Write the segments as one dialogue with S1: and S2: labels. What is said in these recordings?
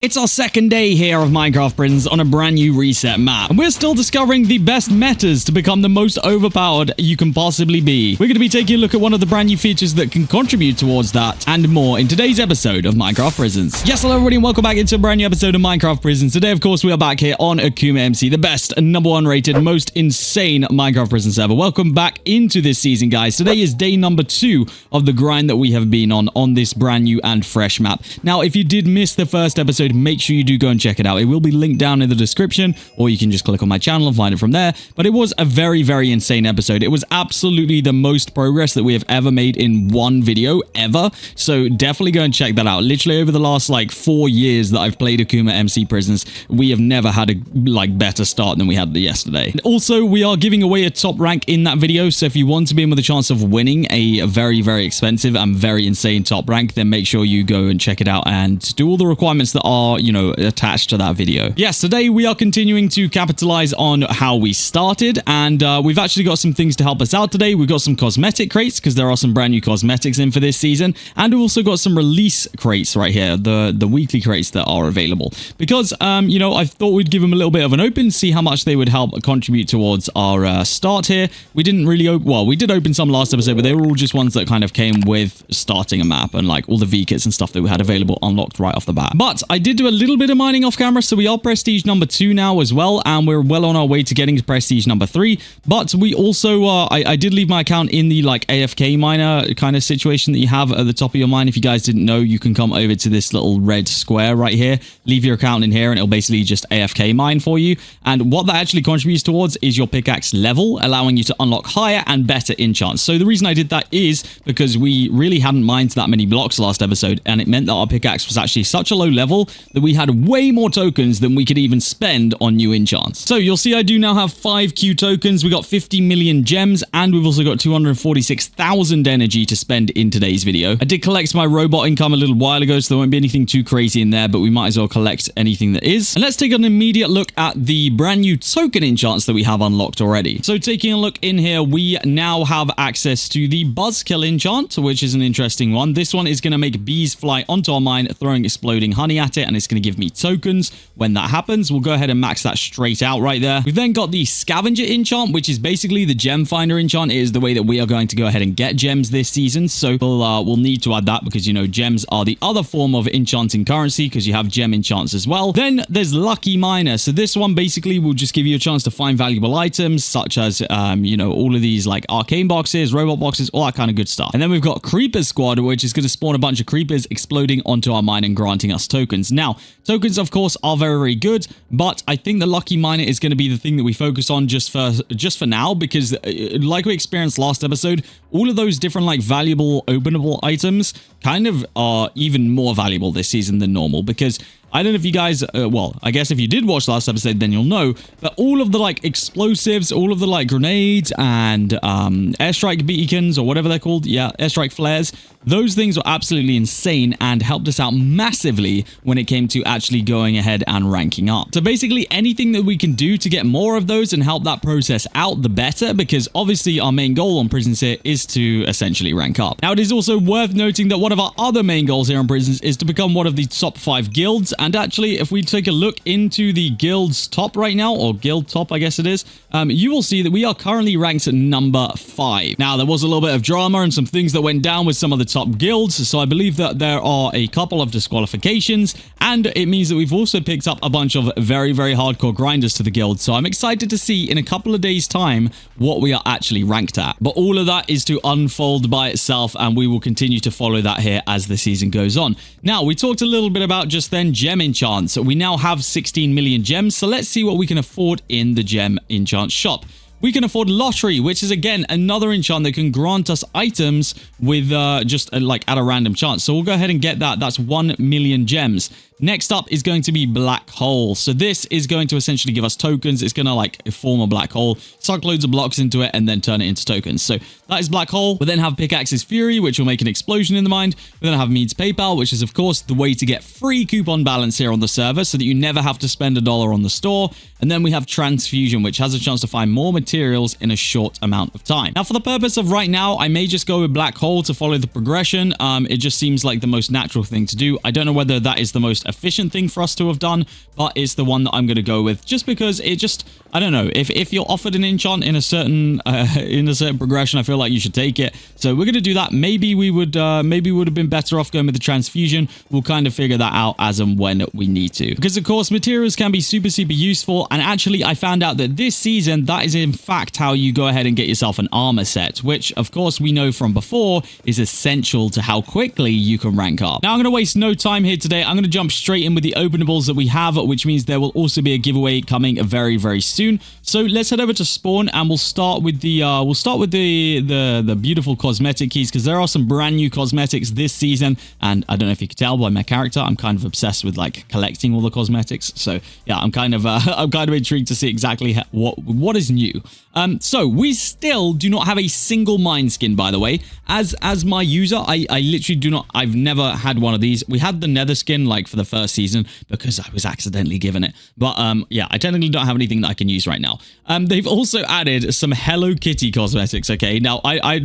S1: It's our second day here of Minecraft Prisons on a brand new reset map, and we're still discovering the best metas to become the most overpowered you can possibly be. We're going to be taking a look at one of the brand new features that can contribute towards that and more in today's episode of Minecraft Prisons. Yes, hello everybody and welcome back into a brand new episode of Minecraft Prisons. Today, of course, we are back here on AkumaMC, the best and #1 rated, most insane Minecraft Prison server. Welcome back into this season, guys. Today is day number 2 of the grind that we have been on this brand new and fresh map. Now, if you did miss the first episode, make sure you do go and check it out. It will be linked down in the description, or you can just click on my channel and find it from there. But it was a very, very insane episode. It was absolutely the most progress that we have ever made in one video ever. So definitely go and check that out. Literally over the last 4 years that I've played AkumaMC Prisons, we have never had a better start than we had yesterday. And also, we are giving away a top rank in that video. So if you want to be in with a chance of winning a very, very expensive and very insane top rank, then make sure you go and check it out and do all the requirements that are, attached to that video. Yes, today we are continuing to capitalize on how we started, and we've actually got some things to help us out today. We've got some cosmetic crates, because there are some brand new cosmetics in for this season, and we've also got some release crates right here, the weekly crates that are available. Because, I thought we'd give them a little bit of an open, see how much they would help contribute towards our start here. We didn't really we did open some last episode, but they were all just ones that kind of came with starting a map and all the V-kits and stuff that we had available unlocked right off the bat. But I did do a little bit of mining off camera, so we are prestige number 2 now as well, and we're well on our way to getting to prestige number 3. But we also I did leave my account in the AFK miner kind of situation that you have at the top of your mine. If you guys didn't know, you can come over to this little red square right here, leave your account in here, and it'll basically just AFK mine for you. And what that actually contributes towards is your pickaxe level, allowing you to unlock higher and better enchants. So the reason I did that is because we really hadn't mined that many blocks last episode, and it meant that our pickaxe was actually such a low level that we had way more tokens than we could even spend on new enchants. So you'll see I do now have 5 Q tokens. We got 50 million gems, and we've also got 246,000 energy to spend in today's video. I did collect my robot income a little while ago, so there won't be anything too crazy in there, but we might as well collect anything that is. And let's take an immediate look at the brand new token enchants that we have unlocked already. So taking a look in here, we now have access to the buzzkill enchant, which is an interesting one. This one is going to make bees fly onto our mine, throwing exploding honey at it, and it's going to give me tokens when that happens. We'll go ahead and max that straight out right there. We've then got the scavenger enchant, which is basically the gem finder enchant. It is the way that we are going to go ahead and get gems this season, so we'll need to add that, because gems are the other form of enchanting currency, because you have gem enchants as well. Then there's lucky miner. So this one basically will just give you a chance to find valuable items, such as all of these arcane boxes, robot boxes, all that kind of good stuff. And then we've got creeper squad, which is going to spawn a bunch of creepers exploding onto our mine and granting us tokens. Now, tokens, of course, are very, very good, but I think the lucky miner is going to be the thing that we focus on just for now, because like we experienced last episode, all of those different valuable openable items kind of are even more valuable this season than normal, because I don't know if you guys, I guess if you did watch last episode, then you'll know that all of the explosives, all of the grenades and airstrike beacons, or whatever they're called, yeah, airstrike flares, those things were absolutely insane and helped us out massively when it came to actually going ahead and ranking up. So basically anything that we can do to get more of those and help that process out, the better, because obviously our main goal on Prisons here is to essentially rank up. Now, it is also worth noting that one of our other main goals here on Prisons is to become one of the top 5 guilds. And actually, if we take a look into the guild's top right now, or guild top, I guess it is, you will see that we are currently ranked at number 5. Now, there was a little bit of drama and some things that went down with some of the top guilds, so I believe that there are a couple of disqualifications, and it means that we've also picked up a bunch of very, very hardcore grinders to the guild. So I'm excited to see in a couple of days' time what we are actually ranked at. But all of that is to unfold by itself, and we will continue to follow that here as the season goes on. Now, we talked a little bit about just then gem enchants. We now have 16 million gems, so let's see what we can afford in the gem enchant shop. We can afford lottery, which is again another enchant that can grant us items with just at a random chance. So we'll go ahead and get that. That's 1 million gems. Next up is going to be black hole. So this is going to essentially give us tokens. It's going to form a black hole, suck loads of blocks into it, and then turn it into tokens. So that is black hole. We then have pickaxe's fury, which will make an explosion in the mine. We then have Mead's PayPal, which is of course the way to get free coupon balance here on the server, so that you never have to spend $1 on the store. And then we have transfusion, which has a chance to find more materials in a short amount of time. Now, for the purpose of right now, I may just go with black hole to follow the progression. It just seems like the most natural thing to do. I don't know whether that is the most efficient thing for us to have done, but it's the one that I'm going to go with just because it just, I don't know, if you're offered an enchant in a certain progression, I feel like you should take it. So we're going to do that. Maybe we would have been better off going with the transfusion. We'll kind of figure that out as and when we need to, because of course materials can be super useful. And actually I found out that this season that is in fact how you go ahead and get yourself an armor set, which of course we know from before is essential to how quickly you can rank up. Now I'm going to waste no time here today. I'm going to jump straight in with the openables that we have, which means there will also be a giveaway coming very soon. So let's head over to spawn and we'll start with the beautiful cosmetic keys, because there are some brand new cosmetics this season, and I don't know if you can tell by my character, I'm kind of obsessed with like collecting all the cosmetics. So yeah, I'm kind of intrigued to see exactly what is new. So we still do not have a single mine skin, by the way. As my user, I literally do not, I've never had one of these. We had the nether skin like for the first season because I was accidentally given it. But yeah, I technically don't have anything that I can use right now. They've also added some Hello Kitty cosmetics, okay? Now, I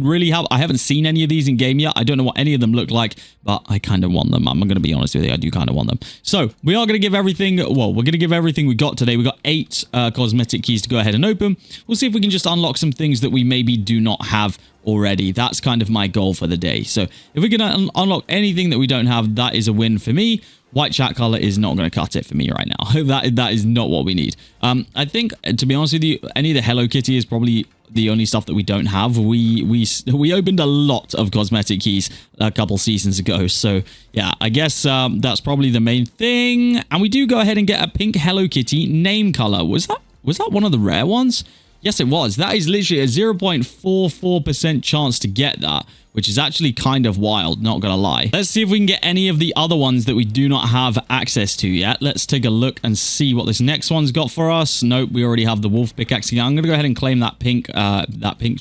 S1: haven't seen any of these in game yet. I don't know what any of them look like, but I kind of want them. I'm going to be honest with you. I do kind of want them. So we are going to give everything, well, we're going to give everything we got today. We got 8 cosmetic keys to go ahead and open. We'll see if we can just unlock some things that we maybe do not have already. That's kind of my goal for the day. So if we can unlock anything that we don't have, that is a win for me. White chat color is not going to cut it for me right now. That is not what we need. I think, to be honest with you, any of the Hello Kitty is probably the only stuff that we don't have. We opened a lot of cosmetic keys a couple seasons ago. So yeah, I guess that's probably the main thing. And we do go ahead and get a pink Hello Kitty name color. Was that one of the rare ones? Yes, it was. That is literally a 0.44% chance to get that, which is actually kind of wild, not gonna lie. Let's see if we can get any of the other ones that we do not have access to yet. Let's take a look and see what this next one's got for us. Nope, we already have the wolf pickaxe again. I'm gonna go ahead and claim that pink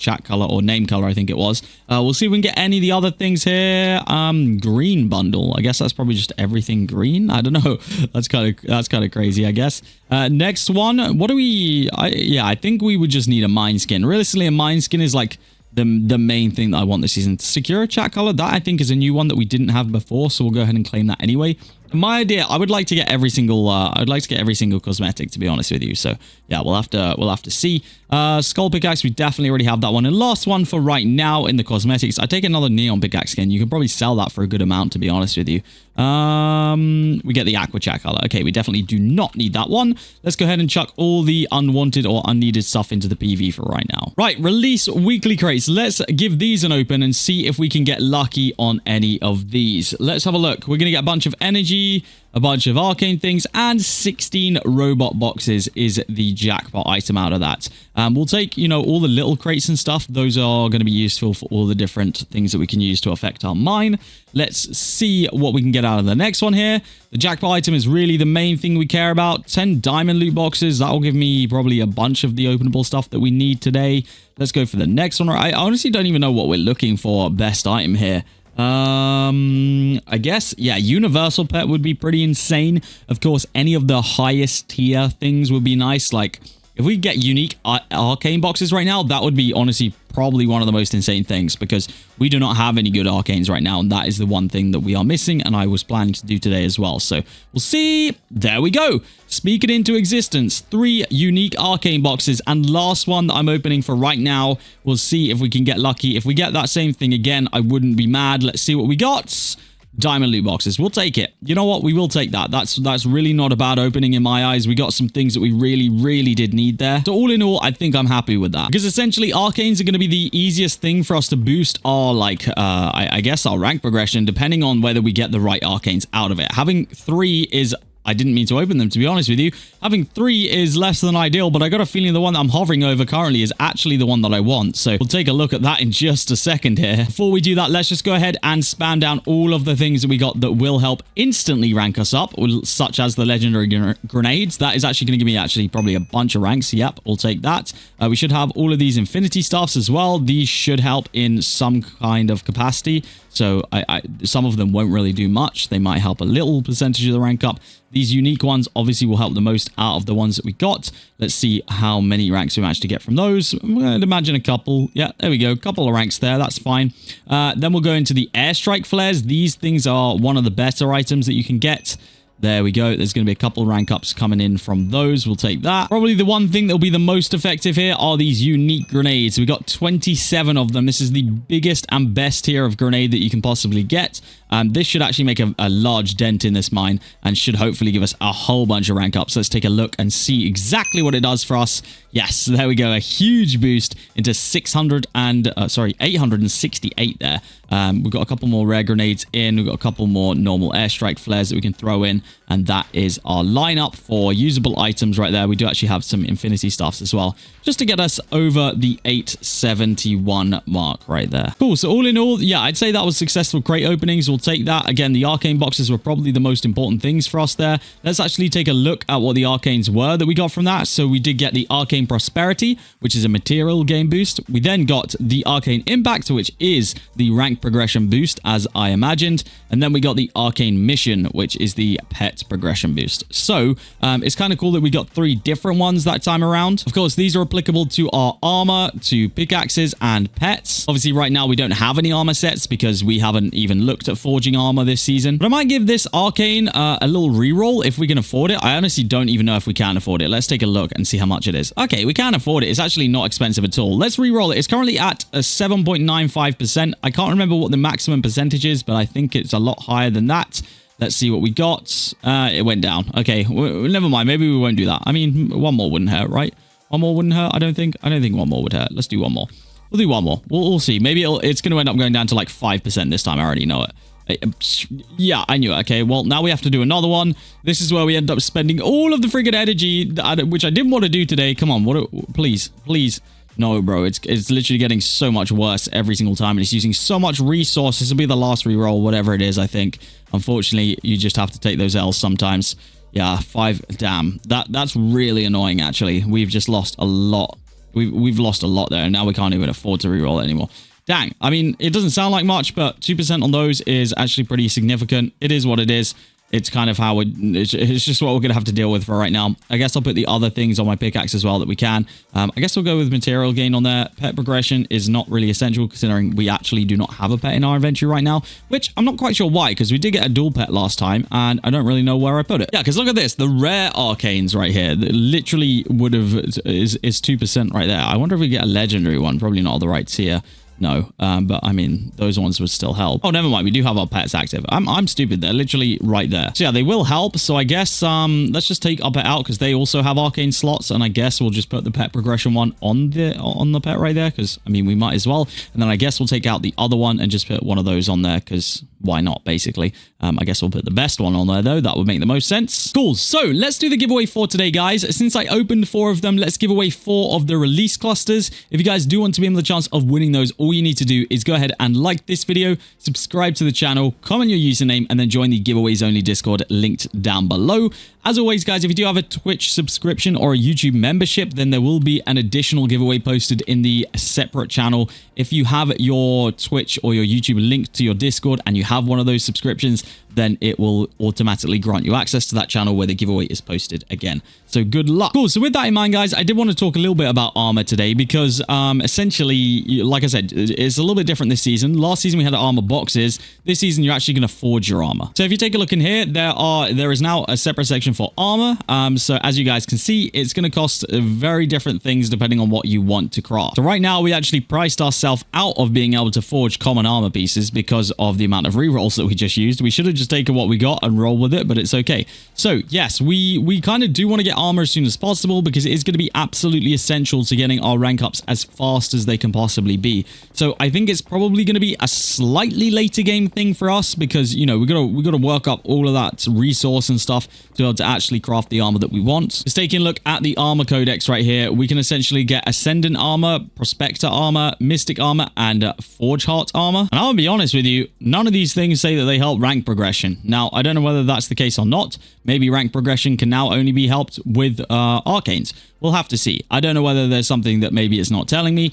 S1: chat color, or name color, I think it was. We'll see if we can get any of the other things here. Green bundle. I guess that's probably just everything green. I don't know. That's kind of crazy, I guess. Next one. What do we? Yeah, I think we would just need a mine skin. Realistically, a mine skin is like the main thing that I want this season. Secure chat color, that I think is a new one that we didn't have before, so we'll go ahead and claim that anyway. My idea, I would like to get every single cosmetic, to be honest with you. So yeah, we'll have to see. Skull pickaxe, we definitely already have that one. And last one for right now in the cosmetics, I take another neon pickaxe skin. You can probably sell that for a good amount, to be honest with you. We get the aqua chat color. Okay, we definitely do not need that one. Let's go ahead and chuck all the unwanted or unneeded stuff into the PV for right now. Right, release weekly crates. Let's give these an open and see if we can get lucky on any of these. Let's have a look. We're gonna get a bunch of energy, a bunch of arcane things, and 16 robot boxes is the jackpot item out of that. We'll take, you know, all the little crates and stuff. Those are going to be useful for all the different things that we can use to affect our mine. Let's see what we can get out of the next one here. The jackpot item is really the main thing we care about. 10 diamond loot boxes. That will give me probably a bunch of the openable stuff that we need today. Let's go for the next one. I honestly don't even know what we're looking for best item here. I guess, yeah, universal pet would be pretty insane. Of course, any of the highest tier things would be nice. Like, if we get unique arcane boxes right now, that would be honestly probably one of the most insane things, because we do not have any good arcanes right now, and that is the one thing that we are missing, and I was planning to do today as well. So we'll see. There we go. Speak it into existence. 3 unique arcane boxes, and last one that I'm opening for right now. We'll see if we can get lucky. If we get that same thing again, I wouldn't be mad. Let's see what we got. Diamond loot boxes. We'll take it. You know what? We will take that. That's really not a bad opening in my eyes. We got some things that we really did need there. So all in all, I think I'm happy with that, because essentially arcanes are going to be the easiest thing for us to boost our, like, I guess our rank progression, depending on whether we get the right arcanes out of it. Having 3 is... I didn't mean to open them, to be honest with you. Having 3 is less than ideal, but I got a feeling the one that I'm hovering over currently is actually the one that I want. So we'll take a look at that in just a second here. Before we do that, let's just go ahead and spam down all of the things that we got that will help instantly rank us up, such as the legendary grenades. That is actually going to give me probably a bunch of ranks. Yep, we'll take that. We should have all of these infinity stuffs as well. These should help in some kind of capacity. So some of them won't really do much. They might help a little percentage of the rank up. These unique ones obviously will help the most out of the ones that we got. Let's see how many ranks we managed to get from those. I'd imagine a couple. Yeah, there we go. A couple of ranks there. That's fine. Then we'll go into the airstrike flares. These things are one of the better items that you can get. There we go. There's going to be a couple rank ups coming in from those. We'll take that. Probably the one thing that will be the most effective here are these unique grenades. We got 27 of them. This is the biggest and best tier of grenade that you can possibly get. This should actually make a large dent in this mine and should hopefully give us a whole bunch of rank ups. Let's take a look and see exactly what it does for us. Yes, there we go. A huge boost into 868 there. We've got a couple more rare grenades in. We've got a couple more normal airstrike flares that we can throw in. And that is our lineup for usable items right there. We do actually have some infinity stuffs as well, just to get us over the 871 mark right there. Cool. So all in all, yeah, I'd say that was successful crate openings. We'll take that. Again, the arcane boxes were probably the most important things for us there. Let's actually take a look at what the arcanes were that we got from that. So we did get the arcane prosperity, which is a material game boost. We then got the arcane impact, which is the rank progression boost, as I imagined. And then we got the arcane mission, which is the pet progression boost. So it's kind of cool that we got 3 different ones that time around. Of course, these are applicable to our armor, to pickaxes, and pets. Obviously, right now we don't have any armor sets because we haven't even looked at forging armor this season. But I might give this arcane a little reroll if we can afford it. I honestly don't even know if we can afford it. Let's take a look and see how much it is. Okay, we can afford it. It's actually not expensive at all. Let's reroll it. It's currently at a 7.95%. I can't remember what the maximum percentage is, but I think it's a lot higher than that. Let's see what we got. It went down. Okay, never mind. Maybe we won't do that. I mean, one more wouldn't hurt, right? One more wouldn't hurt, I don't think. I don't think one more would hurt. Let's do one more. We'll do one more. We'll see. Maybe it's going to end up going down to like 5% this time. I already know it. Yeah, I knew it. Okay, well, now we have to do another one. This is where we end up spending all of the friggin' energy, which I didn't want to do today. Come on, please. No, bro, it's literally getting so much worse every single time, and it's using so much resource. This will be the last reroll, whatever it is, I think. Unfortunately, you just have to take those L's sometimes. Yeah, 5. Damn, that's really annoying, actually. We've just lost a lot. We've lost a lot there, and now we can't even afford to reroll it anymore. Dang, I mean, it doesn't sound like much, but 2% on those is actually pretty significant. It is what it is. It's kind of how it's just what we're going to have to deal with for right now. I guess I'll put the other things on my pickaxe as well that we can. I guess we'll go with material gain on there. Pet progression is not really essential considering we actually do not have a pet in our inventory right now, which I'm not quite sure why, because we did get a dual pet last time and I don't really know where I put it. Yeah, because look at this, the rare arcanes right here that literally would have is 2% right there. I wonder if we get a legendary one. Probably not the right tier. No, but I mean, those ones would still help. Oh, never mind. We do have our pets active. I'm stupid. They're literally right there. So yeah, they will help. So I guess let's just take our pet out because they also have arcane slots. And I guess we'll just put the pet progression one on the pet right there because, I mean, we might as well. And then I guess we'll take out the other one and just put one of those on there because why not, basically. I guess we'll put the best one on there, though. That would make the most sense. Cool. So let's do the giveaway for today, guys. Since I opened 4 of them, let's give away 4 of the release clusters. If you guys do want to be in the chance of winning those, all you need to do is go ahead and like this video, subscribe to the channel, comment your username, and then join the giveaways only Discord linked down below. As always, guys, if you do have a Twitch subscription or a YouTube membership, then there will be an additional giveaway posted in the separate channel. If you have your Twitch or your YouTube linked to your Discord and you have one of those subscriptions, then it will automatically grant you access to that channel where the giveaway is posted again. So good luck. Cool. So with that in mind, guys, I did want to talk a little bit about armor today because essentially, like I said, it's a little bit different this season. Last season, we had armor boxes. This season, you're actually going to forge your armor. So if you take a look in here, there is now a separate section for armor. So as you guys can see, it's going to cost very different things depending on what you want to craft. So right now, we actually priced ourselves out of being able to forge common armor pieces because of the amount of rerolls that we just used. We should have just taken what we got and roll with it, but it's okay. So yes, we kind of do want to get armor as soon as possible because it is going to be absolutely essential to getting our rank ups as fast as they can possibly be. So I think it's probably going to be a slightly later game thing for us because, you know, we got to work up all of that resource and stuff to be able to actually craft the armor that we want. Just taking a look at the armor codex right here, we can essentially get Ascendant armor, Prospector armor, Mystic armor, and Forge Heart armor. And I'll be honest with you, none of these things say that they help rank progression. Now, I don't know whether that's the case or not. Maybe rank progression can now only be helped with arcanes. We'll have to see. I don't know whether there's something that maybe it's not telling me.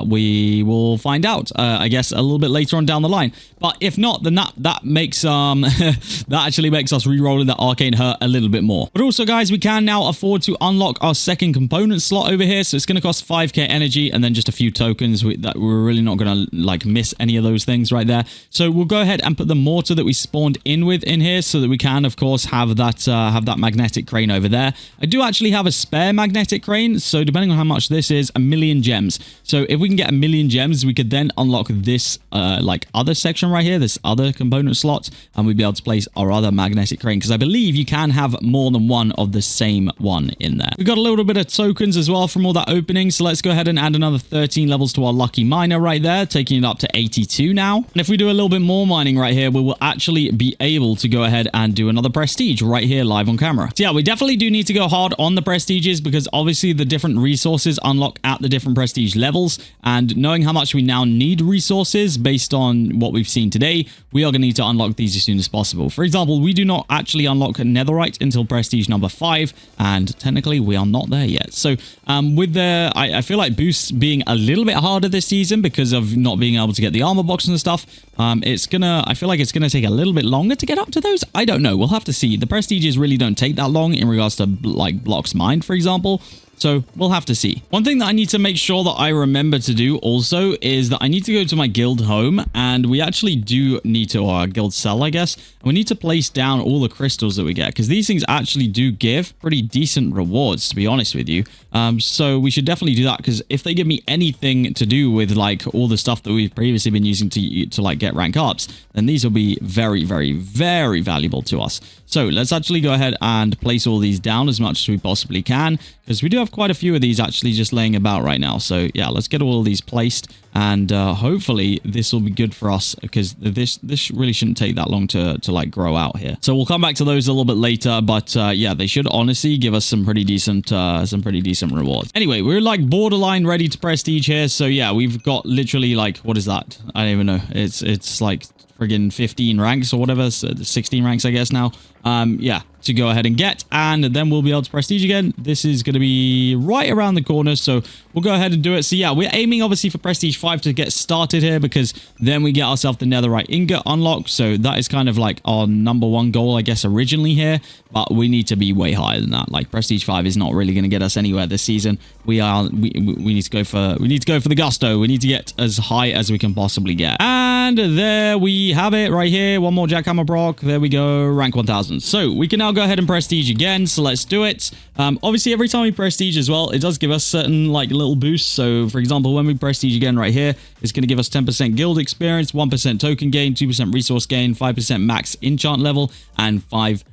S1: we will find out, I guess, a little bit later on down the line. But if not, then that makes that actually makes us re-rolling that arcane hurt a little bit more. But also, guys, we can now afford to unlock our second component slot over here. So it's going to cost 5k energy and then just a few tokens. That we're really not going to like miss any of those things right there. So we'll go ahead and put the mortar that we spawned in with in here, so that we can, of course, have that magnetic crane over there. I do actually have a spare magnetic crane, so depending on how much this is, 1,000,000 gems. So if we can get 1,000,000 gems, we could then unlock this like other section right here, this other component slot, and we'd be able to place our other magnetic crane, because I believe you can have more than one of the same one in there. We've got a little bit of tokens as well from all that opening, so let's go ahead and add another 13 levels to our lucky miner right there, taking it up to 82 now. And if we do a little bit more mining right here, we will actually be able to go ahead and do another prestige right here live on camera. So yeah, we definitely do need to go hard on the prestiges, because obviously the different resources unlock at the different prestige levels, and knowing how much we now need resources based on what we've seen today, we are going to need to unlock these as soon as possible. For example, we do not actually unlock netherite until prestige number 5, and technically we are not there yet. So with the I feel like boosts being a little bit harder this season because of not being able to get the armor box and stuff, I feel like it's gonna take a little bit longer to get up to those. I don't know, we'll have to see. The prestiges really don't take that long in regards to like blocks mined, for example. So we'll have to see. One thing that I need to make sure that I remember to do also is that I need to go to my guild home, and we actually do need to, our guild cell, I guess. And we need to place down all the crystals that we get, because these things actually do give pretty decent rewards, to be honest with you. So we should definitely do that, because if they give me anything to do with like all the stuff that we've previously been using to like get rank ups, then these will be very, very, very valuable to us. So let's actually go ahead and place all these down as much as we possibly can, because we do have quite a few of these actually just laying about right now. So yeah, let's get all of these placed, and hopefully this will be good for us, because this really shouldn't take that long to like grow out here. So we'll come back to those a little bit later, but yeah, they should honestly give us some pretty decent rewards. Anyway, we're like borderline ready to prestige here. So yeah, we've got literally like, what is that? I don't even know. It's like friggin' 15 ranks or whatever, so 16 ranks I guess now. Yeah, to go ahead and get, and then we'll be able to prestige again. This is going to be right around the corner, so we'll go ahead and do it. So yeah, we're aiming obviously for prestige 5 to get started here, because then we get ourselves the netherite ingot unlocked. So that is kind of like our #1 goal, I guess, originally here, but we need to be way higher than that. Like prestige 5 is not really going to get us anywhere this season. We need to go for the gusto. We need to get as high as we can possibly get. And there we have it right here. One more jackhammer brock. There we go. Rank 1000. So we can now go ahead and prestige again. So let's do it. Obviously, every time we prestige as well, it does give us certain like little boosts. So for example, when we prestige again right here, it's going to give us 10% guild experience, 1% token gain, 2% resource gain, 5% max enchant level, and 5%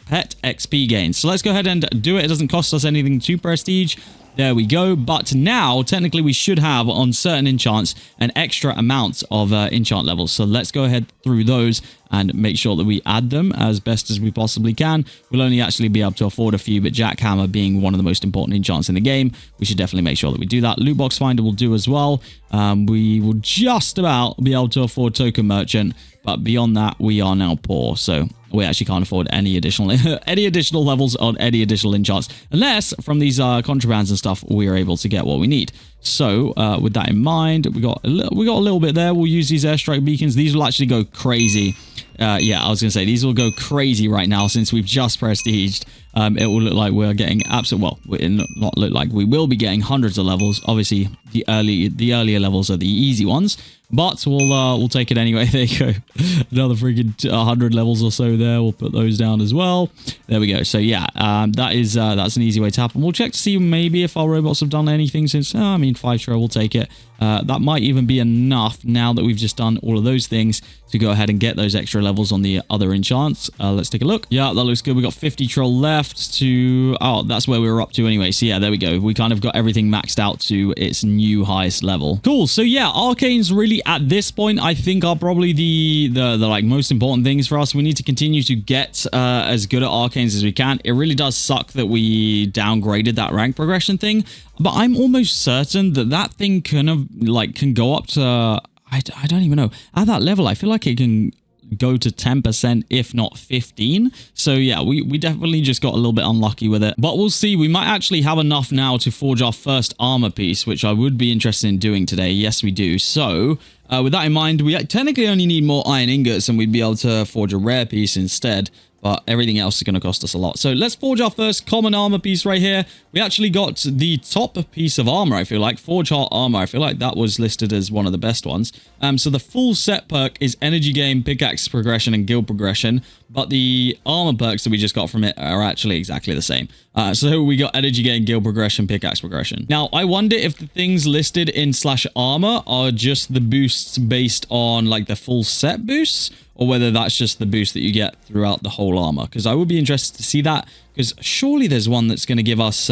S1: pet XP gain. So let's go ahead and do it. It doesn't cost us anything to prestige. There we go. But now, technically, we should have on certain enchants an extra amount of enchant levels. So let's go ahead through those and make sure that we add them as best as we possibly can. We'll only actually be able to afford a few, but jackhammer being one of the most important enchants in the game, we should definitely make sure that we do that. Loot box finder will do as well. We will just about be able to afford token merchant, but beyond that, we are now poor. So we actually can't afford any additional levels on any additional enchants, unless from these contrabands and stuff we are able to get what we need. So with that in mind, we got a little bit there. We'll use these airstrike beacons. These will actually go crazy. Yeah, I was gonna say these will go crazy right now since we've just prestiged. It will look like we're getting well, not look like we will be getting hundreds of levels. Obviously, the earlier levels are the easy ones, but we'll take it anyway. There you go, another freaking 100 levels or so there. We'll put those down as well. There we go. So yeah, that's an easy way to happen. We'll check to see maybe if our robots have done anything since. I mean, 5 tro, we'll take it. That might even be enough now that we've just done all of those things to go ahead and get those extra levels on the other enchants. Let's take a look. Yeah, that looks good. We got 50 troll left to... Oh, that's where we were up to anyway. So yeah, there we go. We kind of got everything maxed out to its new highest level. Cool. So yeah, arcanes really at this point, I think are probably the like most important things for us. We need to continue to get as good at arcanes as we can. It really does suck that we downgraded that rank progression thing, but I'm almost certain that thing can go up to... I don't even know. At that level, I feel like it can go to 10%, if not 15. So yeah, we definitely just got a little bit unlucky with it. But we'll see. We might actually have enough now to forge our first armor piece, which I would be interested in doing today. Yes, we do. So with that in mind, we technically only need more iron ingots and we'd be able to forge a rare piece instead. But everything else is going to cost us a lot. So let's forge our first common armor piece right here. We actually got the top piece of armor, I feel like. Forge heart armor. I feel like that was listed as one of the best ones. So the full set perk is energy gain, pickaxe progression, and guild progression. But the armor perks that we just got from it are actually exactly the same. So we got energy gain, guild progression, pickaxe progression. Now, I wonder if the things listed in /armor are just the boosts based on like the full set boosts, or whether that's just the boost that you get throughout the whole armor. Because I would be interested to see that, because surely there's one that's going to give us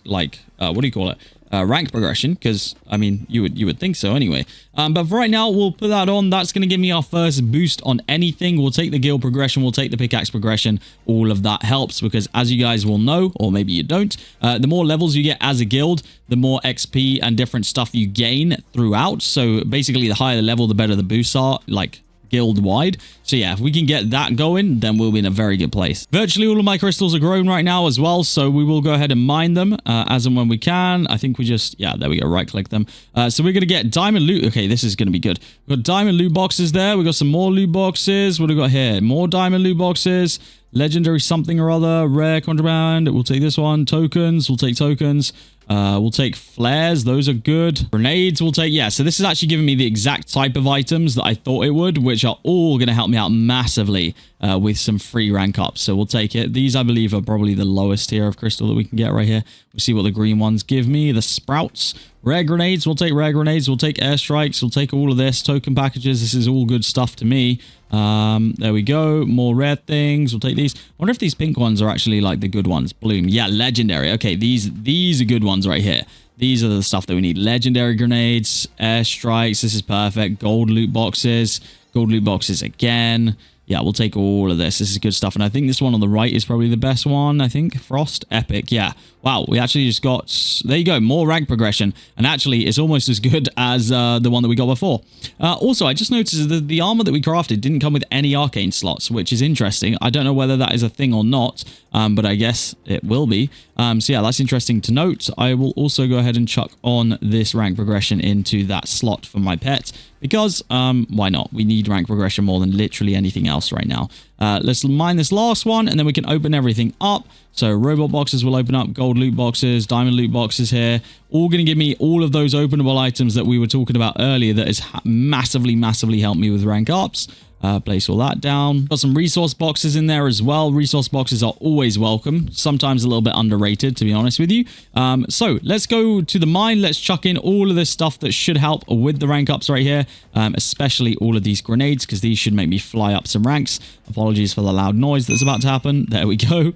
S1: like what do you call it, rank progression, because I mean you would think so anyway. But for right now, we'll put that on. That's going to give me our first boost on anything. We'll take the guild progression, we'll take the pickaxe progression. All of that helps, because as you guys will know, or maybe you don't, the more levels you get as a guild, the more XP and different stuff you gain throughout. So basically, the higher the level, the better the boosts are, like guild wide. So yeah, if we can get that going, then we'll be in a very good place. Virtually all of my crystals are grown right now as well, so we will go ahead and mine them as and when we can. I think we just, yeah, there we go, right click them. So we're gonna get diamond loot. Okay, this is gonna be good. We've got diamond loot boxes there. We got some more loot boxes. What do we got here? More diamond loot boxes. Legendary something or other. Rare contraband. We'll take this one. Tokens. We'll take tokens. We'll take flares. Those are good. Grenades we'll take. Yeah, so this is actually giving me the exact type of items that I thought it would, which are all going to help me out massively with some free rank ups. So we'll take it. These, I believe, are probably the lowest tier of crystal that we can get right here. We'll see what the green ones give me. The sprouts. Rare grenades. We'll take rare grenades. We'll take airstrikes. We'll take all of this. Token packages. This is all good stuff to me. There we go. More rare things. We'll take these. I wonder if these pink ones are actually like the good ones. Bloom. Yeah, legendary. Okay, these are good ones right here. These are the stuff that we need. Legendary grenades, airstrikes. This is perfect. Gold loot boxes. Gold loot boxes again. Yeah, we'll take all of this. This is good stuff. And I think this one on the right is probably the best one, I think. Frost. Epic. Yeah. Wow. We actually just got... There you go. More rank progression. And actually, it's almost as good as the one that we got before. Also, I just noticed that the armor that we crafted didn't come with any arcane slots, which is interesting. I don't know whether that is a thing or not, but I guess it will be. So yeah, that's interesting to note. I will also go ahead and chuck on this rank progression into that slot for my pet. Because, why not? We need rank progression more than literally anything else right now. Let's mine this last one, and then we can open everything up. So robot boxes will open up, gold loot boxes, diamond loot boxes here. All going to give me all of those openable items that we were talking about earlier that has massively helped me with rank ups. Place all that down. Got some resource boxes in there as well. Resource boxes are always welcome. Sometimes a little bit underrated, to be honest with you. So let's go to the mine. Let's chuck in all of this stuff that should help with the rank ups right here. Especially all of these grenades, because these should make me fly up some ranks. Apologies for the loud noise that's about to happen. There we go.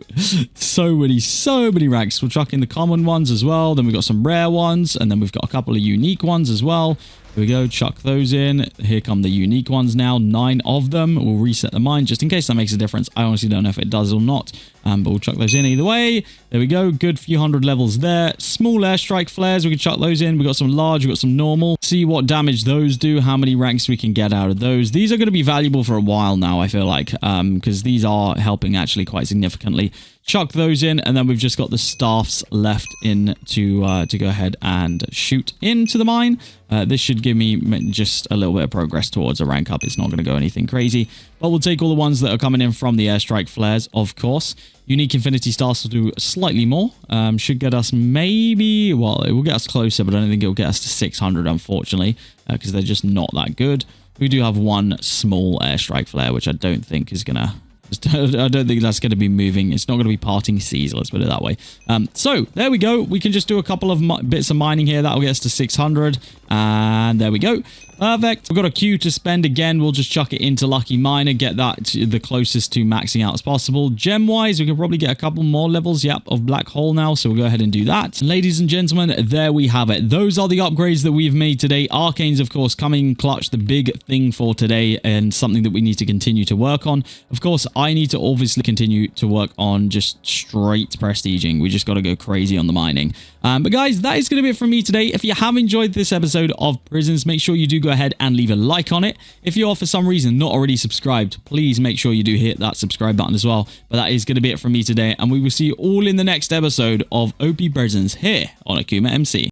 S1: so many ranks. We'll chuck in the common ones as well. Then we've got some rare ones, and then we've got a couple of unique ones as well. Here we go, chuck those in. Here come the unique ones now, 9 of them. We'll reset the mine just in case that makes a difference. I honestly don't know if it does or not, but we'll chuck those in either way. There we go, good few hundred levels there. Small airstrike flares, we can chuck those in. We've got some large, we've got some normal. See what damage those do, how many ranks we can get out of those. These are going to be valuable for a while now, I feel like, because these are helping actually quite significantly. Chuck those in, and then we've just got the staffs left in to go ahead and shoot into the mine. This should give me just a little bit of progress towards a rank up. It's not going to go anything crazy, but we'll take all the ones that are coming in from the airstrike flares, of course. Unique Infinity Stars will do slightly more. Should get us maybe, well, it will get us closer, but I don't think it will get us to 600, unfortunately, because they're just not that good. We do have one small airstrike flare, which I don't think is going to... I don't think that's going to be moving. It's not going to be parting seas, let's put it that way. So there we go. We can just do a couple of bits of mining here. That'll get us to 600. And there we go. Perfect. We've got a queue to spend again. We'll just chuck it into Lucky Miner, get that to the closest to maxing out as possible. Gem-wise, we can probably get a couple more levels, yep, of Black Hole now. So we'll go ahead and do that. Ladies and gentlemen, there we have it. Those are the upgrades that we've made today. Arcanes, of course, coming clutch, the big thing for today, and something that we need to continue to work on. Of course, I need to obviously continue to work on just straight prestiging. We just got to go crazy on the mining. But guys, that is going to be it from me today. If you have enjoyed this episode of Prisons, make sure you do go go ahead and leave a like on it. If you are for some reason not already subscribed, please make sure you do hit that subscribe button as well. But that is going to be it from me today, and we will see you all in the next episode of OP Presents here on AkumaMC.